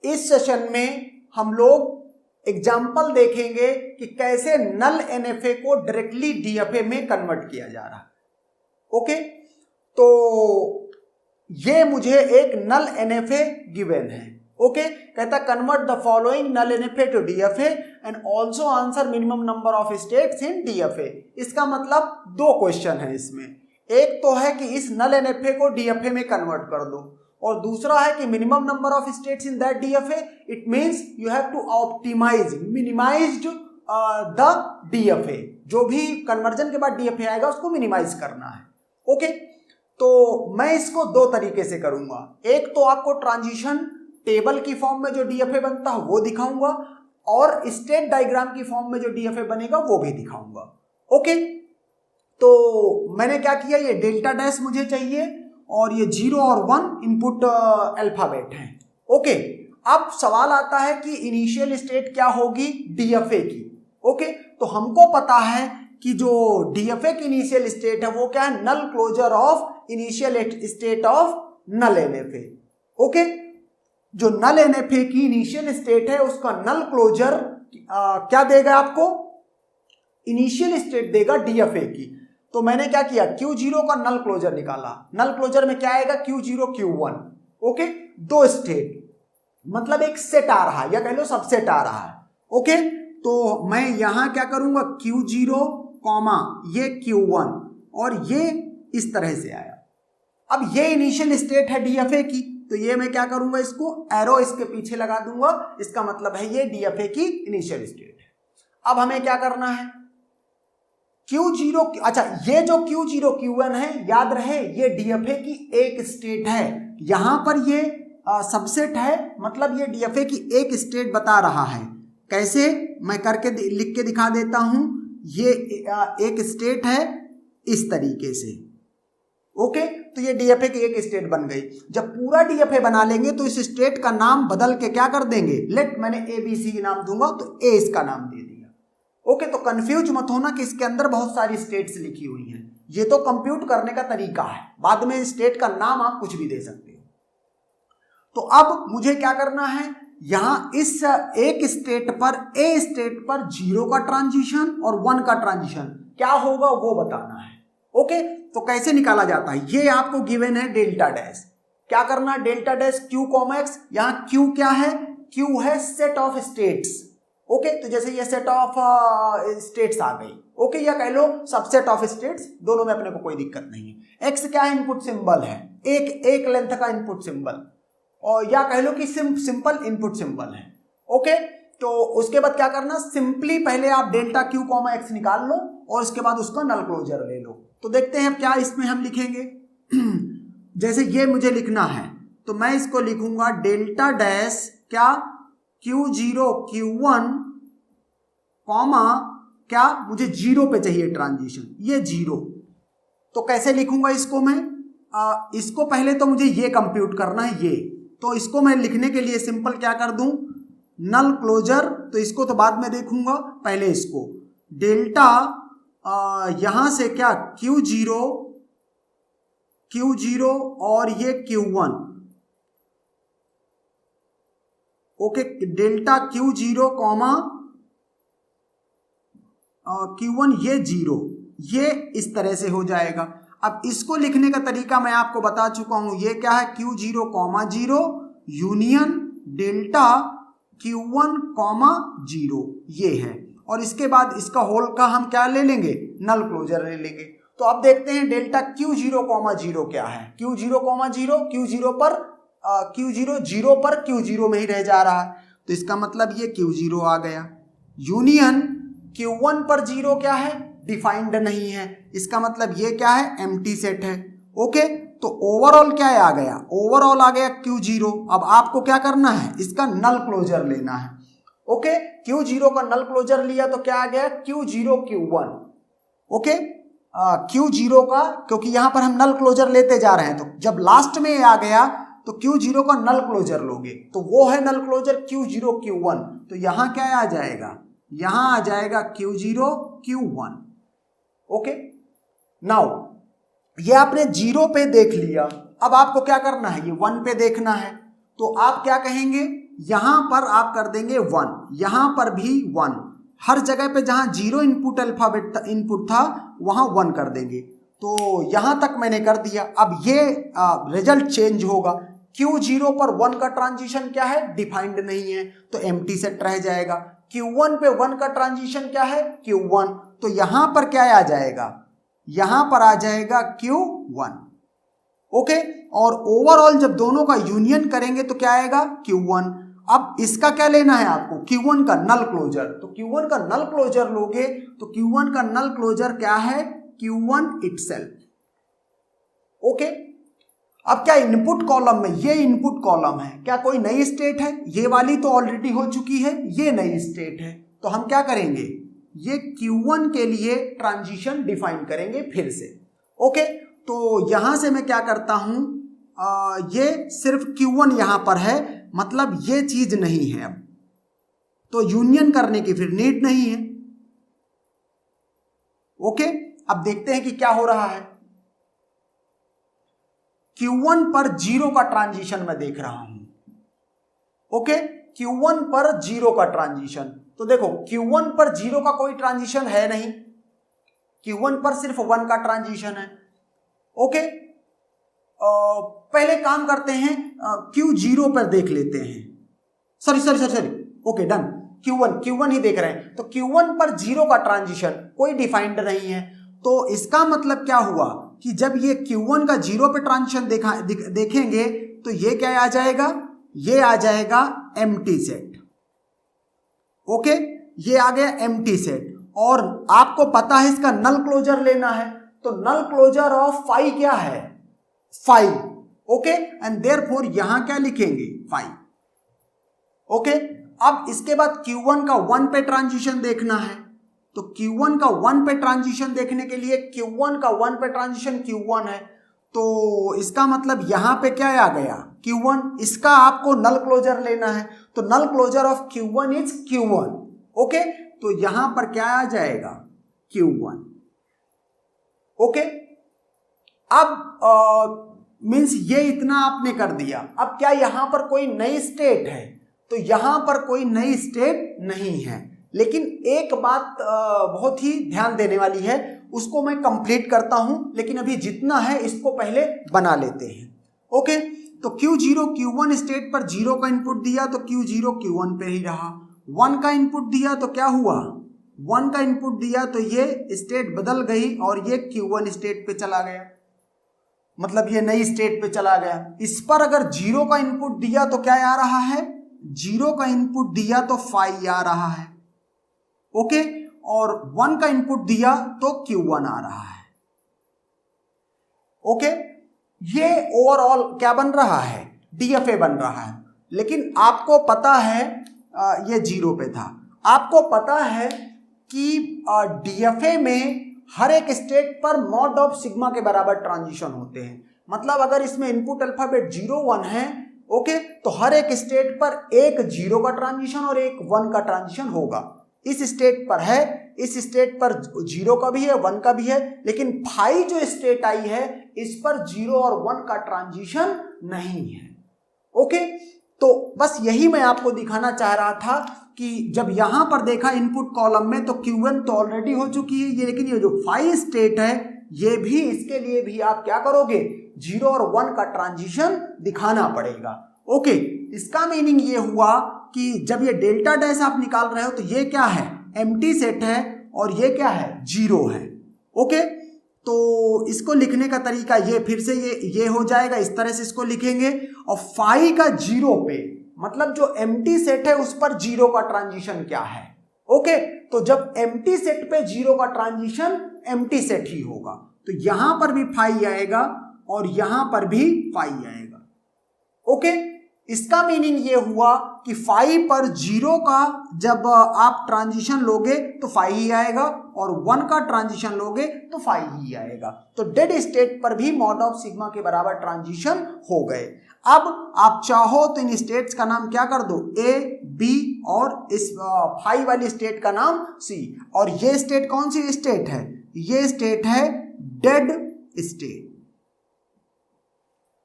इस सेशन में हम लोग एग्जाम्पल देखेंगे कि कैसे नल NFA को डायरेक्टली DFA में कन्वर्ट किया जा रहा है। ओके, तो ये मुझे एक नल NFA गिवन है। ओके, कहता convert the following null NFA to DFA and also answer minimum number of states in DFA। इसका मतलब दो क्वेश्चन है इसमें, एक तो है कि इस नल NFA को DFA में कन्वर्ट कर दो, और दूसरा है कि minimum number of states in that DFA। It means you have to optimise minimised the DFA। जो भी कन्वर्जन के बाद DFA आएगा उसको मिनिमाइज करना है। ओके, तो मैं इसको दो तरीके से करूंगा। एक तो आपको ट्रांजिशन टेबल की फॉर्म में जो DFA बनता है वो दिखाऊंगा, और स्टेट डायग्राम की फॉर्म में जो DFA बनेगा वो भी दिखाऊंगा। ओके, तो मैंने क्या किया, ये डेल्टा डैश मुझे चाहिए और ये 0 और 1 इनपुट अल्फाबेट हैं। ओके, अब सवाल आता है कि इनिशियल स्टेट क्या होगी DFA की। ओके, तो हमको पता है कि जो DFA की इनिशियल स्टेट है वो क्या है, null closure of initial state of null NFA। Okay, जो नल NFA की इनिशियल स्टेट है उसका नल क्लोजर क्या देगा आपको, इनिशियल स्टेट देगा DFA की। तो मैंने क्या किया, Q0 का नल क्लोजर निकाला। नल क्लोजर में क्या आएगा, Q0 Q1। ओके, दो स्टेट मतलब एक सेट आ रहा है या कह लो सबसेट आ रहा है। ओके, तो मैं यहां क्या करूंगा, Q0 कॉमा ये Q1, और ये इस तरह से आया। अब ये इनिशियल स्टेट है DFA की, तो ये मैं क्या करूंगा, इसको एरो इसके पीछे लगा दूंगा। इसका मतलब है ये DFA की इनिशियल स्टेट है। अब हमें क्या करना है, Q0, अच्छा ये जो Q0 Q1 है, याद रहे ये DFA की एक स्टेट है। यहां पर ये सबसेट है, मतलब ये DFA की एक स्टेट बता रहा है। कैसे, मैं करके लिख के दिखा देता हूं। ये एक स्टेट है इस तरीके से। ओके, तो ये DFA की एक स्टेट बन गई। जब पूरा DFA बना लेंगे तो इस स्टेट का नाम बदल के क्या कर देंगे, लेट मैंने ABC नाम दूंगा तो A इसका नाम दे दिया। ओके, तो कंफ्यूज मत होना कि इसके अंदर बहुत सारी स्टेट्स लिखी हुई हैं। ये तो कंप्यूट करने का तरीका है, बाद में स्टेट का नाम आप कुछ भी दे सकते हो। तो अब मुझे क्या करना है, यहां इस एक स्टेट पर, A स्टेट पर 0 का ट्रांजिशन और 1 का ट्रांजिशन क्या होगा वो बताना है। ओके, तो कैसे निकाला जाता है, ये आपको गिवन है डेल्टा डैश। क्या करना है, डेल्टा डैश Q, X। यहां Q क्या है, Q है सेट ऑफ स्टेट्स। ओके, तो जैसे ये सेट ऑफ स्टेट्स आ गई। ओके, या कह लो सबसेट ऑफ स्टेट्स, दोनों में अपने को कोई दिक्कत नहीं है। X क्या है, इनपुट सिंबल है, एक लेंथ का इनपुट सिंबल, और या कह लो कि सिंपल इनपुट सिंबल है। ओके, तो उसके बाद क्या करना, सिंपली पहले आप डेल्टा Q, X निकाल लो और उसके बाद उसका नल क्लोजर ले लो। तो देखते हैं क्या इसमें हम लिखेंगे। जैसे ये मुझे लिखना है तो मैं इसको लिखूंगा डेल्टा डैश क्या, Q0 Q1 कॉमा क्या, मुझे 0 पे चाहिए ट्रांजिशन, ये 0। तो कैसे लिखूंगा इसको मैं, इसको पहले तो मुझे ये कंप्यूट करना है ये, तो इसको मैं लिखने के लिए सिंपल क्या कर दूं, नल क्लोजर। तो इसको तो बाद में देखूंगा, पहले इसको डेल्टा यहां से क्या Q0 और ये Q1। Okay, delta Q0 comma Q1 ये 0, ये इस तरह से हो जाएगा। अब इसको लिखने का तरीका मैं आपको बता चुका हूं, ये क्या है, Q0 comma 0 union delta Q1 comma 0, ये है। और इसके बाद इसका होल का हम क्या ले लेंगे, नल क्लोजर ले लेंगे। तो अब देखते हैं डेल्टा Q0 कॉमा 0 क्या है, Q0 कॉमा 0, Q0 पर Q0 0 पर Q0 में ही रह जा रहा है, तो इसका मतलब ये Q0 आ गया। यूनियन Q1 पर 0 क्या है, डिफाइंड नहीं है, इसका मतलब ये क्या है, एम्प्टी सेट है। ओके, तो ओवरऑल क्या आ गया, ओवरऑल आ गया Q0। अब आपको क्या करना है, इसका नल क्लोजर लेना है। ओके, Q0 का नल क्लोजर लिया तो क्या आ गया, Q0 Q1। ओके, Q0 का, क्योंकि यहां पर हम नल क्लोजर लेते जा रहे हैं, तो जब लास्ट में आ गया तो Q0 का नल क्लोजर लोगे तो वो है नल क्लोजर Q0 Q1। तो यहां क्या आ जाएगा, यहां आ जाएगा Q0 Q1। ओके, नाउ ये आपने 0 पे देख लिया, अब आपको क्या करना है, ये 1 पे देखना है। तो आप क्या कहेंगे, यहां पर आप कर देंगे 1, यहां पर भी 1, हर जगह पे जहां 0 इनपुट अल्फाबेट इनपुट था वहां 1 कर देंगे। तो यहां तक मैंने कर दिया। अब ये रिजल्ट चेंज होगा। Q0 पर 1 का ट्रांजिशन क्या है, डिफाइंड नहीं है, तो एम्प्टी सेट रह जाएगा। Q1 पे 1 का ट्रांजिशन क्या है, Q1, तो यहां पर क्या आ जाएगा, यहां पर आ जाएगा Q1। ओके, और ओवरऑल जब दोनों का यूनियन करेंगे तो क्या आएगा, Q1। अब इसका क्या लेना है आपको, Q1 का नल क्लोजर। तो Q1 का नल क्लोजर लोगे तो Q1 का नल क्लोजर क्या है, Q1 इटसेल्फ। ओके, अब क्या इनपुट कॉलम में, ये इनपुट कॉलम है, क्या कोई नई स्टेट है, ये वाली तो ऑलरेडी हो चुकी है, ये नई स्टेट है। तो हम क्या करेंगे, ये Q1 के लिए ट्रांजिशन डिफाइन करेंगे फिर से। ओके, तो यहां से मैं क्या करता हूं, ये सिर्फ Q1 यहां पर है, मतलब ये चीज नहीं है, अब तो यूनियन करने की फिर नीड नहीं है। ओके, अब देखते हैं कि क्या हो रहा है। Q1 पर 0 का ट्रांजिशन मैं देख रहा हूं। ओके, Q1 पर 0 का ट्रांजिशन, तो देखो Q1 पर 0 का कोई ट्रांजिशन है नहीं, Q1 पर सिर्फ 1 का ट्रांजिशन है। ओके, पहले काम करते हैं, Q0 पर देख लेते हैं, सॉरी, ओके डन, Q1 ही देख रहे हैं। तो Q1 पर 0 का ट्रांजिशन कोई डिफाइंड नहीं है, तो इसका मतलब क्या हुआ कि जब ये Q1 का 0 पे ट्रांजिशन देखेंगे तो ये क्या आ जाएगा, ये आ जाएगा एम्प्टी सेट। ओके, ये आ गया एम्प्टी सेट, और आपको पता है इसका नल क्लोजर लेना है, तो नल क्लोजर ऑफ फाई क्या है, 5। ओके, एंड देयरफॉर यहां क्या लिखेंगे, 5। ओके, अब इसके बाद Q1 का 1 पे ट्रांजिशन देखना है, तो Q1 का 1 पे ट्रांजिशन देखने के लिए Q1 का 1 पे ट्रांजिशन Q1 है, तो इसका मतलब यहां पे क्या आ गया, Q1। इसका आपको नल क्लोजर लेना है, तो null closure of Q1 is Q1। Okay, तो यहां पर क्या आ जाएगा, Q1। ओके, अब मींस ये इतना आपने कर दिया। अब क्या यहां पर कोई नई स्टेट है, तो यहां पर कोई नई स्टेट नहीं है, लेकिन एक बात बहुत ही ध्यान देने वाली है, उसको मैं कंप्लीट करता हूं, लेकिन अभी जितना है इसको पहले बना लेते हैं। ओके, तो Q0 Q1 स्टेट पर 0 का इनपुट दिया तो Q0 Q1 पे ही रहा। 1 का इनपुट दिया तो क्या हुआ, 1 का इनपुट दिया तो ये स्टेट बदल गई और ये Q1 स्टेट पे चला गया, मतलब ये नई स्टेट पे चला गया। इस पर अगर 0 का इनपुट दिया तो क्या आ रहा है, 0 का इनपुट दिया तो 5 आ रहा है। ओके, और 1 का इनपुट दिया तो Q1 आ रहा है। ओके, ये ओवरऑल क्या बन रहा है, DFA बन रहा है। लेकिन आपको पता है ये 0 पे था, आपको पता है कि DFA में हर एक स्टेट पर मॉड ऑफ सिग्मा के बराबर ट्रांजिशन होते हैं। मतलब अगर इसमें इनपुट अल्फाबेट 0 1 है, ओके, तो हर एक स्टेट पर एक 0 का ट्रांजिशन और एक 1 का ट्रांजिशन होगा। इस स्टेट पर है, इस स्टेट पर 0 का भी है 1 का भी है, लेकिन 5 जो स्टेट आई है इस पर 0 और 1 का ट्रांजिशन नहीं है। ओके, तो बस यही मैं आपको दिखाना चाह रहा था कि जब यहां पर देखा इनपुट कॉलम में तो Q1 तो ऑलरेडी हो चुकी है ये, लेकिन ये जो 5 स्टेट है ये भी, इसके लिए भी आप क्या करोगे, 0 और 1 का ट्रांजिशन दिखाना पड़ेगा। ओके, इसका मीनिंग ये हुआ कि जब ये डेल्टा डैश आप निकाल रहे हो तो ये क्या है, एम्प्टी सेट है और ये क्या है, 0 है। ओके, तो इसको लिखने का तरीका ये फिर से ये हो जाएगा, इस तरह से इसको लिखेंगे। और 5 का 0 पे मतलब जो एम्प्टी सेट है उस पर 0 का ट्रांजिशन क्या है। ओके, तो जब एम्प्टी सेट पे 0 का ट्रांजिशन एम्प्टी सेट ही होगा, तो यहां पर भी 5 आएगा और यहां पर भी 5 आएगा। ओके, इसका मीनिंग ये हुआ कि 5 पर 0 का जब आप ट्रांजिशन लोगे तो 5 ही आएगा और 1 का ट्रांजिशन लोगे तो 5 ही आएगा। तो डेड स्टेट पर भी मॉड ऑफ सिग्मा के बराबर ट्रांजिशन हो गए। अब आप चाहो तो इन स्टेट्स का नाम क्या कर दो, A, B और इस 5 वाली स्टेट का नाम C। और ये स्टेट कौन सी स्टेट है, ये स्टेट है डेड स्टेट।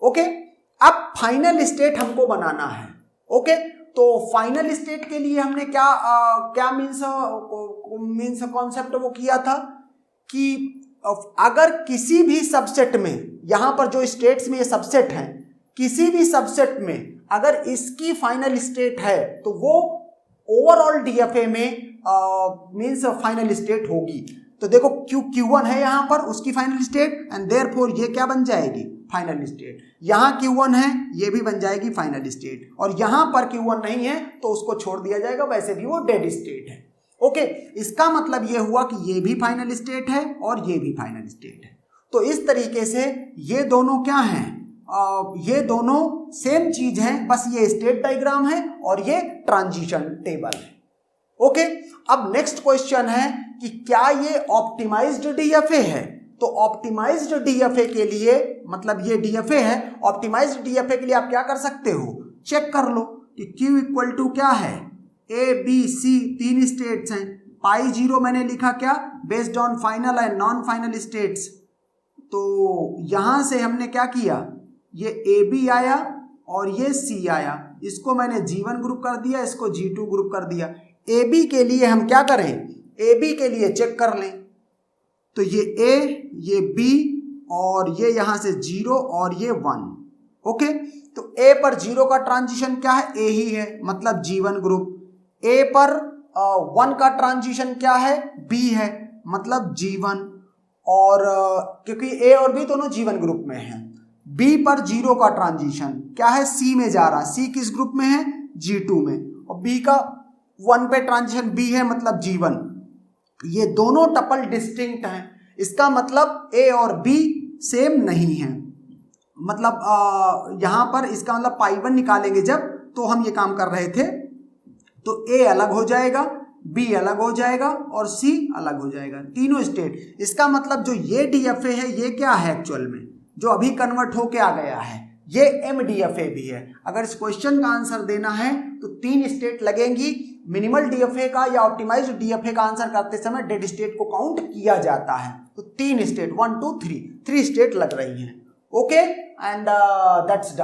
ओके, अब फाइनल स्टेट हमको बनाना है। ओके, तो फाइनल स्टेट के लिए हमने क्या मीन्स कॉन्सेप्ट वो किया था कि अगर किसी भी सबसेट में, यहां पर जो स्टेट्स में ये सबसेट हैं, किसी भी सबसेट में अगर इसकी फाइनल स्टेट है तो वो ओवरऑल डीएफए में मीन्स फाइनल स्टेट होगी। तो देखो Q1 है यहां पर उसकी फाइनल स्टेट एंड देयरफॉर ये क्या बन जाएगी, फाइनल स्टेट। यहां Q1 है, ये भी बन जाएगी फाइनल स्टेट, और यहां पर Q1 नहीं है तो उसको छोड़ दिया जाएगा, वैसे भी वो डेड स्टेट है। ओके, इसका मतलब ये हुआ कि ये भी फाइनल स्टेट है और ये भी फाइनल स्टेट है। तो इस तरीके से ये दोनों क्या हैं, ये दोनों सेम चीज है, बस ये स्टेट डायग्राम है और ये ट्रांजिशन टेबल है। ओके, अब नेक्स्ट क्वेश्चन है कि क्या ये ऑप्टिमाइज्ड डीएफए है। तो ऑप्टिमाइज्ड डीएफए के लिए, मतलब ये डीएफए है, ऑप्टिमाइज्ड डीएफए के लिए आप क्या कर सकते हो, चेक कर लो कि Q इक्वल टू क्या है, A B C, 3 स्टेट्स हैं, पाई 0 मैंने लिखा क्या, based on final and non final states. तो यहां से हमने क्या किया, ये AB आया और ये C आया, इसको मैंने G1 ग्रुप कर दिया, इसको G2 ग्रुप कर दिया। AB के लिए हम क्या करें, AB के लिए चेक कर लें, तो ये A, ये B और ये यहां से 0 और ये 1। ओके, तो A पर 0 का ट्रांजिशन क्या है, A ही है, मतलब G1 ग्रुप। A पर 1 का ट्रांजिशन क्या है, B है, मतलब G1, और क्योंकि A और B दोनों G1 ग्रुप में हैं। B पर 0 का ट्रांजिशन क्या है, C में जा रहा, C किस ग्रुप में है, G2 में, और B का 1 पे ट्रांजिशन B है, मतलब G1। ये दोनों टपल डिस्टिंक्ट हैं, इसका मतलब A और B सेम नहीं है, मतलब यहां पर इसका मतलब पाई 1 निकालेंगे जब, तो हम ये काम कर रहे थे, तो A अलग हो जाएगा, B अलग हो जाएगा और C अलग हो जाएगा, तीनों स्टेट। इसका मतलब जो ये डीएफए है ये क्या है, एक्चुअल में जो अभी कन्वर्ट होके आ गया है ये MDFA भी है। अगर इस क्वेश्चन का आंसर देना है तो 3 स्टेट लगेंगी। मिनिमल डीएफए का या ऑप्टिमाइज्ड डीएफए का आंसर करते समय डेड स्टेट को काउंट किया जाता है, तो 3 स्टेट 1 2 3 स्टेट लग रही हैं। Okay, and that's done.